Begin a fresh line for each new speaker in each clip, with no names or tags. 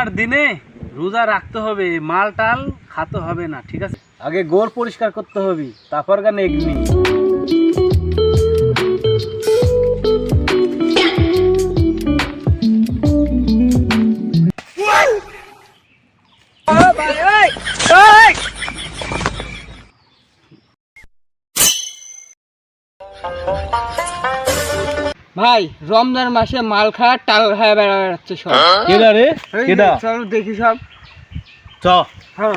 আর দিনে রোজা রাখতে হবে, মাল টাল খাতে হবে না, ঠিক আছে? আগে গোর পরিষ্কার করতে হবে, তারপর গান এগনি।
ভাই রমজান মাসে মাল খাওয়া টাল খাওয়া বেড়াচ্ছে সব।
কেডা রে?
এই
কেডা?
চল দেখি সব।
চ।
হ্যাঁ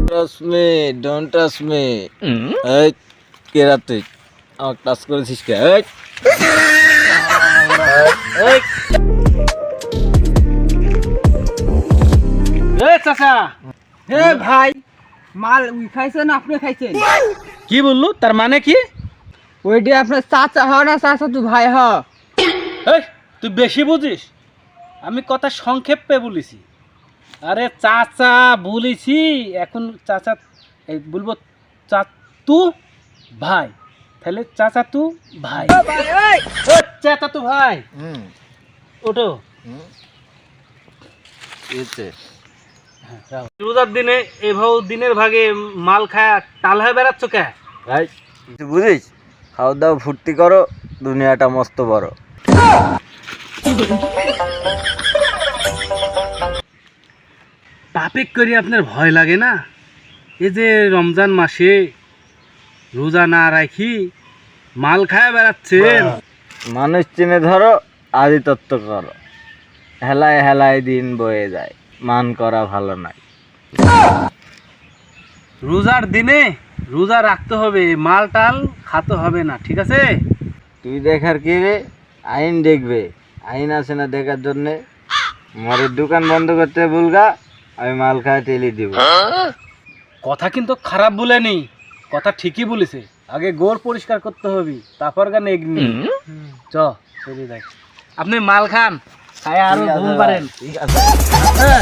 Trust me, don't trust me. এই কেরা তুই আমাকে টাচ করেছিস কে?
এ চাচা,
হে ভাই, মাল উই খাইছেন আপনি খাইছেন?
কি বললো? তার মানে কি?
ওইটি আপনার চাচা হ না চাচা তুই ভাই হ?
এই তুই বেশি বুঝিস, আমি কথা সংক্ষেপে বলেছি। আরে চাচা বলেছি, এখন চাচা এই বলবো চাচু ভাই, তাহলে চাচা তু ভাই। ও চাচা তু ভাই, ওঠো।
এতে
রোজার দিনে এভাবে দিনের ভাগে মাল খায় টাল হয়ে বেড়াচ্ছ কে?
ভাই তুই বুঝিস, খাওয়া দাওয়া ফুর্তি করো, দুনিয়াটা মস্ত বড়।
পাপেক করে আপনার ভয় লাগে না? এই যে রমজান মাসে রোজা না রাখি মাল খায় বেড়াচ্ছেন।
মানুষ চিনে ধরো, আদি তত্ত্ব করো, হেলায় হেলায় দিন বয়ে যায়, মান করা ভালো নয়।
রোজার দিনে রোজা রাখতে হবে, মাল টাল খাতে হবে না, ঠিক আছে?
তুই দেখার কি রে? আইন দেখবে, আইন আছে না দেখার জন্যে? মরের দোকান বন্ধ করতে বলগা, আমি মাল খায় টেলি দিব।
কথা কিন্তু খারাপ বলেনি, কথা ঠিকই বলেছে। আগে গোর পরিষ্কার করতে হবে, তারপর গান এগনি। চ চলে যাই, আপনি মাল খান, খায় আরো ঘুম পারেন।
ঠিক আছে।
হ্যাঁ।